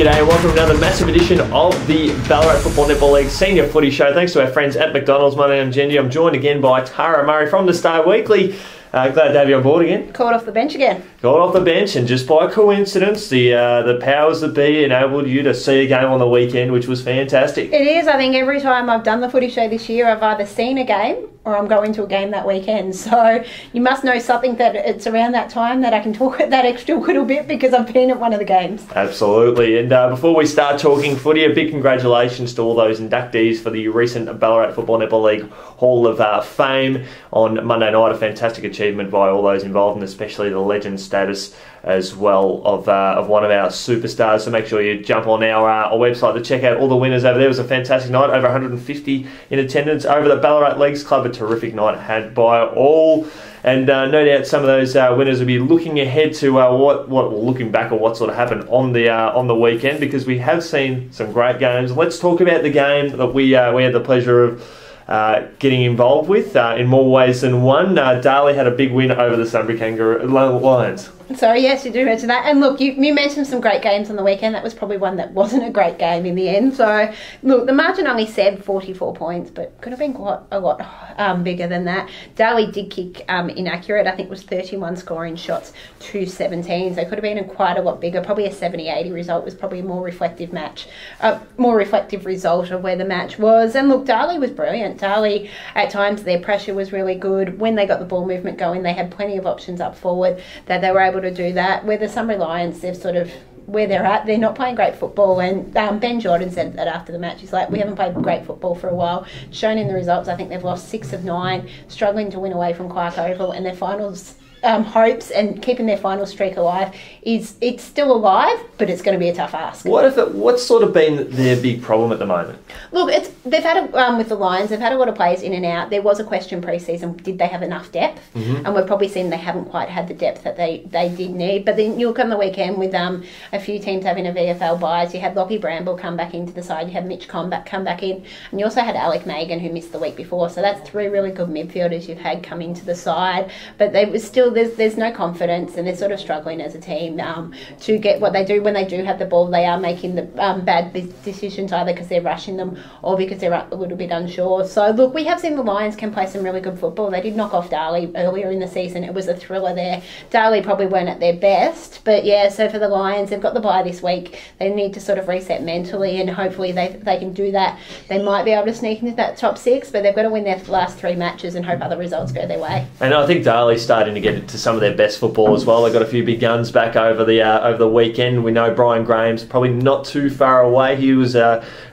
G'day and welcome to another massive edition of the Ballarat Football Netball League Senior Footy Show. Thanks to our friends at McDonald's. My name's Yeendy. I'm joined again by Tara Murray from the Star Weekly. Glad to have you on board again. Called off the bench again. Got off the bench, and just by coincidence, the powers that be enabled you to see a game on the weekend, which was fantastic. It is. I think every time I've done the footy show this year, I've either seen a game or I'm going to a game that weekend. So you must know something that it's around that time that I can talk that extra little bit because I've been at one of the games. Absolutely. And before we start talking footy, a big congratulations to all those inductees for the recent Ballarat Football Netball League Hall of Fame on Monday night. A fantastic achievement by all those involved, and especially the legend status as well of one of our superstars. So make sure you jump on our website to check out all the winners over there. It was a fantastic night, over 150 in attendance over the Ballarat Leagues Club. A terrific night had by all. And no doubt some of those winners will be looking ahead to looking back at what sort of happened on the weekend, because we have seen some great games. Let's talk about the game that we had the pleasure of getting involved with in more ways than one. Darley had a big win over the Sunbury Lions. Sorry, yes, you do mention that. And look, you mentioned some great games on the weekend. That was probably one that wasn't a great game in the end. So, look, the margin only said 44 points, but could have been quite a lot bigger than that. Darley did kick inaccurate. I think it was 31 scoring shots to 17. So it could have been quite a lot bigger. Probably a 70-80 result was probably a more reflective result of where the match was. And look, Darley was brilliant. Darley, at times, their pressure was really good. When they got the ball movement going, they had plenty of options up forward that they were able to do that. Where the Sunbury Lions, they've sort of, where they're at, they're not playing great football. And Ben Jordan said that after the match. He's like, we haven't played great football for a while. Shown in the results, I think they've lost 6 of 9, struggling to win away from Clark Oval, and their finals hopes and keeping their final streak alive it's still alive, but it's going to be a tough ask. What's sort of been their big problem at the moment? Look, they've had with the Lions, they've had a lot of players in and out. There was a question pre-season, did they have enough depth? Mm-hmm. And we've probably seen they haven't quite had the depth that they did need. But then you look on the weekend with a few teams having a VFL buys. You had Lockie Bramble come back into the side, you had Mitch Combat come back in, and you also had Alec Megan, who missed the week before. So that's 3 really good midfielders you've had come into the side. But they were still, there's no confidence, and they're sort of struggling as a team to get what they do. When they do have the ball, they are making the bad decisions, either because they're rushing them or because they're a little bit unsure. So look, we have seen the Lions can play some really good football. They did knock off Darley earlier in the season. It was a thriller there. Darley probably weren't at their best, but yeah, so for the Lions, they've got the bye this week. They need to sort of reset mentally, and hopefully they can do that. They might be able to sneak into that top 6, but they've got to win their last 3 matches and hope other results go their way. And I think Darley's starting to get into some of their best football as well. They got a few big guns back over the weekend. We know Brian Graham's probably not too far away. He was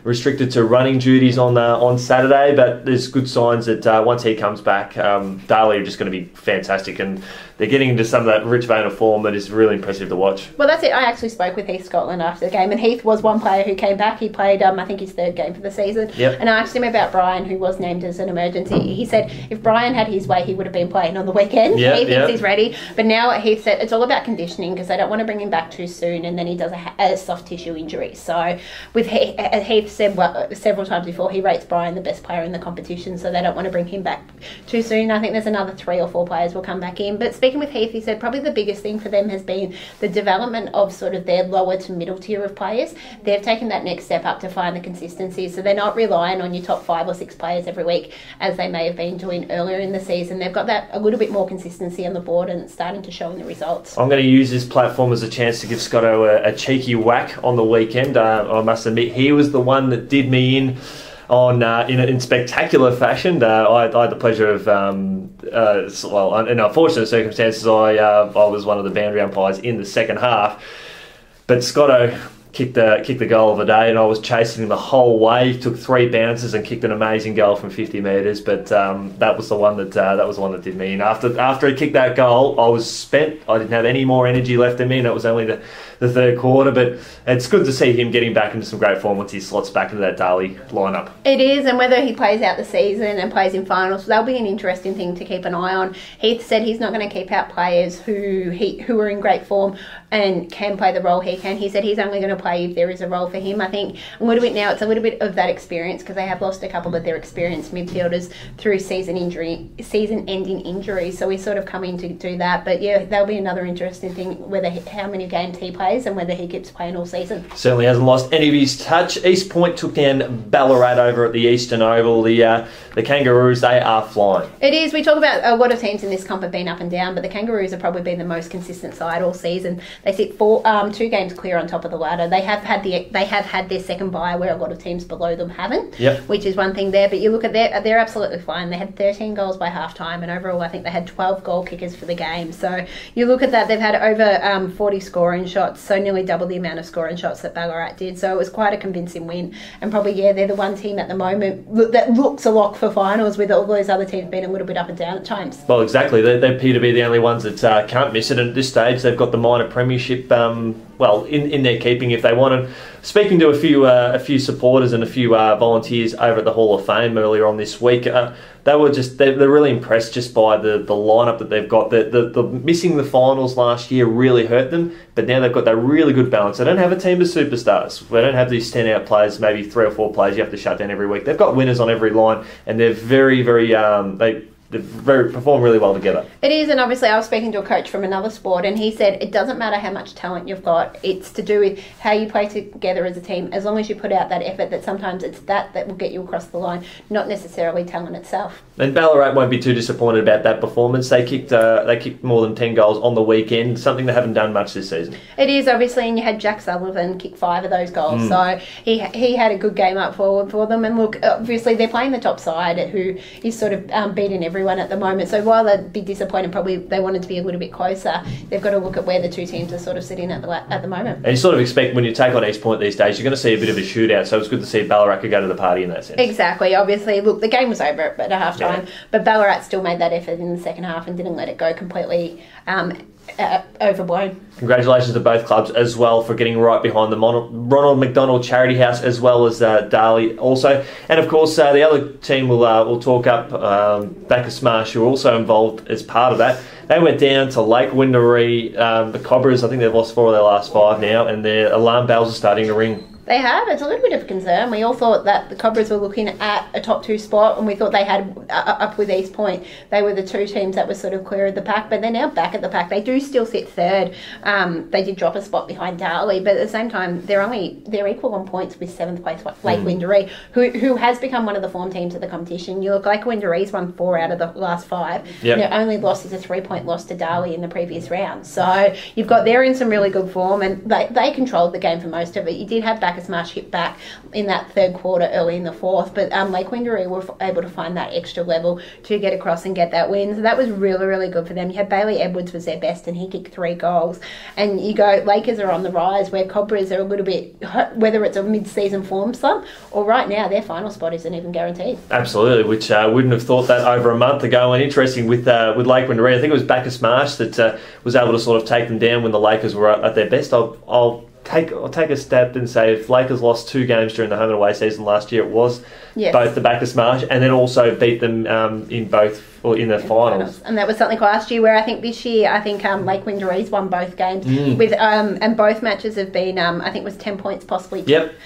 restricted to running duties on Saturday, but there's good signs that once he comes back, Darley are just going to be fantastic, and they're getting into some of that rich vein of form that is really impressive to watch. Well, that's it. I actually spoke with Heath Scotland after the game, and Heath was one player who came back. He played, I think, his 3rd game for the season. Yep. And I asked him about Brian, who was named as an emergency. He said if Brian had his way, he would have been playing on the weekend. Yep, he thinks he's ready. But now Heath said it's all about conditioning, because they don't want to bring him back too soon, and then he does a soft tissue injury. So with Heath said several times before, he rates Brian the best player in the competition, so they don't want to bring him back too soon. I think there's another 3 or 4 players will come back in. But speaking with Heath, he said probably the biggest thing for them has been the development of sort of their lower to middle tier of players. They've taken that next step up to find the consistency, so they're not relying on your top 5 or 6 players every week as they may have been doing earlier in the season. They've got that a little bit more consistency on the board, and it's starting to show in the results. I'm going to use this platform as a chance to give Scotto a cheeky whack on the weekend. I must admit, he was the one that did me in in spectacular fashion. I had the pleasure of, in unfortunate circumstances, I was one of the boundary umpires in the second half. But Scotto kicked the goal of the day, and I was chasing him the whole way. He took 3 bounces and kicked an amazing goal from 50 metres. But that was the one that did me in. After he kicked that goal, I was spent. I didn't have any more energy left in me, and it was only the 3rd quarter. But it's good to see him getting back into some great form once he slots back into that Darley lineup. It is, and whether he plays out the season and plays in finals, that'll be an interesting thing to keep an eye on. Heath said he's not going to keep out players who are in great form and can play the role he can. He said he's only going to play if there is a role for him. I think a little bit now, it's a little bit of that experience because they have lost a couple of their experienced midfielders through season-ending injuries. So we sort of come in to do that. But yeah, that'll be another interesting thing, how many games he plays and whether he keeps playing all season. Certainly hasn't lost any of his touch. East Point took down Ballarat over at the Eastern Oval. The Kangaroos, they are flying. It is. We talk about a lot of teams in this comp have been up and down, but the Kangaroos have probably been the most consistent side all season. They sit 2 games clear on top of the ladder. They have had their second bye where a lot of teams below them haven't, which is one thing there. But you look at they're absolutely flying. They had 13 goals by half time, and overall I think they had 12 goal kickers for the game. So you look at that, they've had over 40 scoring shots, so nearly double the amount of scoring shots that Ballarat did. So it was quite a convincing win, and probably they're the one team at the moment that looks a lock for finals, with all those other teams being a little bit up and down at times. Well, exactly. They appear to be the only ones that can't miss it. And at this stage, they've got the minor premiership in their keeping if they want. And speaking to a few supporters and a few volunteers over at the Hall of Fame earlier on this week, they're really impressed just by the lineup that they've got. The missing the finals last year really hurt them, but now they've got that really good balance. They don't have a team of superstars. They don't have these 10-out players, maybe 3 or 4 players you have to shut down every week. They've got winners on every line, and they're they perform really well together. It is, and obviously I was speaking to a coach from another sport, and he said it doesn't matter how much talent you've got, it's to do with how you play together as a team. As long as you put out that effort, that sometimes it's that will get you across the line, not necessarily talent itself. And Ballarat won't be too disappointed about that performance. They kicked more than 10 goals on the weekend, something they haven't done much this season. It is, obviously, and you had Jack Sullivan kick 5 of those goals, so he had a good game up forward for them. And look, obviously they're playing the top side, who is sort of beating everyone at the moment. So while they'd be disappointed, probably they wanted to be a little bit closer, they've got to look at where the two teams are sort of sitting at the moment. And you sort of expect when you take on East Point these days, you're going to see a bit of a shootout, so it's good to see Ballarat could go to the party in that sense. Exactly. Obviously, look, the game was over at a half time, but Ballarat still made that effort in the second half and didn't let it go completely overblown. Congratulations to both clubs as well for getting right behind the Ronald McDonald Charity House, as well as Darley also. And of course the other team we'll talk up, Bacchus Marsh, who are also involved as part of that. They went down to Lake Wendouree. The Cobras, I think they've lost 4 of their last 5 now, and their alarm bells are starting to ring. They have. It's a little bit of a concern. We all thought that the Cobras were looking at a top 2 spot, and we thought they had up with East Point. They were the 2 teams that were sort of clear of the pack, but they're now back at the pack. They do still sit 3rd. They did drop a spot behind Darley, but at the same time, they're equal on points with 7th place Lake Wendouree, who has become one of the form teams of the competition. You look like Wendouree's won 4 out of the last 5. Yep. Their only loss is a 3-point loss to Darley in the previous round. So you've got they're in some really good form, and they controlled the game for most of it. You did have Bacchus Marsh hit back in that 3rd quarter, early in the 4th, but Lake Wendouree were able to find that extra level to get across and get that win. So that was really, really good for them. You had Bailey Edwards was their best, and he kicked 3 goals. And you go, Lakers are on the rise, where Cobras are a little bit, whether it's a mid-season form slump or right now their final spot isn't even guaranteed. Absolutely, which wouldn't have thought that over a month ago. And interesting with Lake Wendouree, I think it was Bacchus Marsh that was able to sort of take them down when the Lakers were at their best. I'll take a step and say if Lakers lost 2 games during the home and away season last year, it was both the Bacchus Marsh, and then also beat them in the finals. And that was something last year, where I think this year, Lake Wendouree's won both games with and both matches have been I think it was 10 points possibly.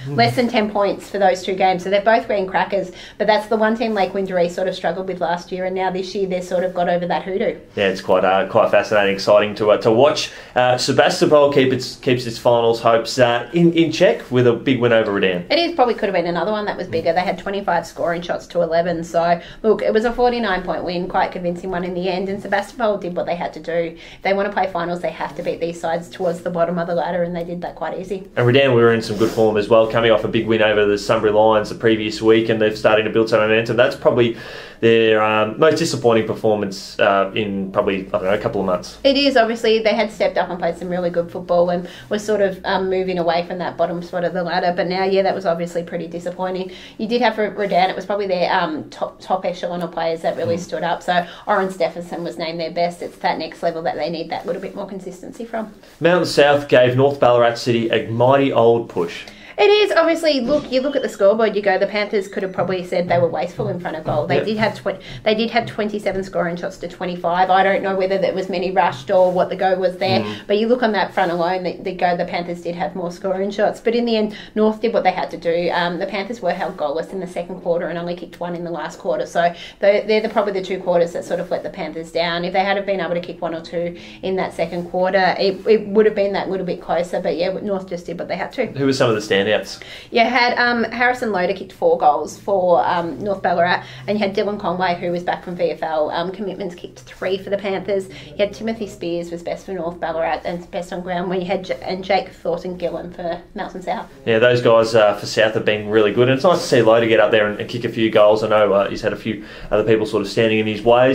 Less than 10 points for those 2 games. So they've both been crackers, but that's the one team Lake Wendouree sort of struggled with last year, and now this year they've sort of got over that hoodoo. Yeah, it's quite fascinating, exciting to watch. Sebastopol keeps its finals hopes in check with a big win over Redan. It is probably could have been another one that was bigger. They had 25 scoring shots to 11. So look, it was a 49-point win, quite convincing one in the end, and Sebastopol did what they had to do. If they want to play finals, they have to beat these sides towards the bottom of the ladder, and they did that quite easy. And Redan were in some good form as well, coming off a big win over the Sunbury Lions the previous week, and they're starting to build some momentum. That's probably their most disappointing performance in probably, a couple of months. It is. Obviously they had stepped up and played some really good football and were sort of moving away from that bottom spot of the ladder, but now that was obviously pretty disappointing. You did have for Redan, it was probably their top echelon of players that really stood up. So Oren Stephenson was named their best. It's that next level that they need that little bit more consistency from. Mountain South gave North Ballarat City a mighty old push. It is, obviously. Look, you look at the scoreboard, you go, the Panthers could have probably said they were wasteful in front of goal. They did have 27 scoring shots to 25. I don't know whether there was many rushed or what the go was there, but you look on that front alone, the Panthers did have more scoring shots. But in the end, North did what they had to do. The Panthers were held goalless in the second quarter and only kicked one in the last quarter. So they're probably the two quarters that sort of let the Panthers down. If they had been able to kick one or two in that second quarter, it would have been that little bit closer. But yeah, North just did what they had to. Who were some of the standouts? Yeah, had Harrison Loader kicked 4 goals for North Ballarat, and you had Dylan Conway, who was back from VFL. Commitments kicked 3 for the Panthers. You had Timothy Spears was best for North Ballarat and best on ground. When you had Jake Thornton Gillen for Melton South. Yeah, those guys for South have been really good, and it's nice to see Loader get up there and kick a few goals. I know he's had a few other people sort of standing in his way,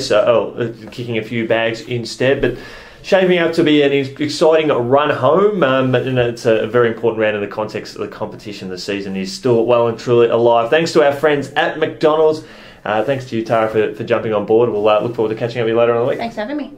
kicking a few bags instead, but shaping up to be an exciting run home, and it's a very important round in the context of the competition. The season is still well and truly alive. Thanks to our friends at McDonald's. Thanks to you, Tara, for jumping on board. We'll look forward to catching up with you later on in the week. Thanks for having me.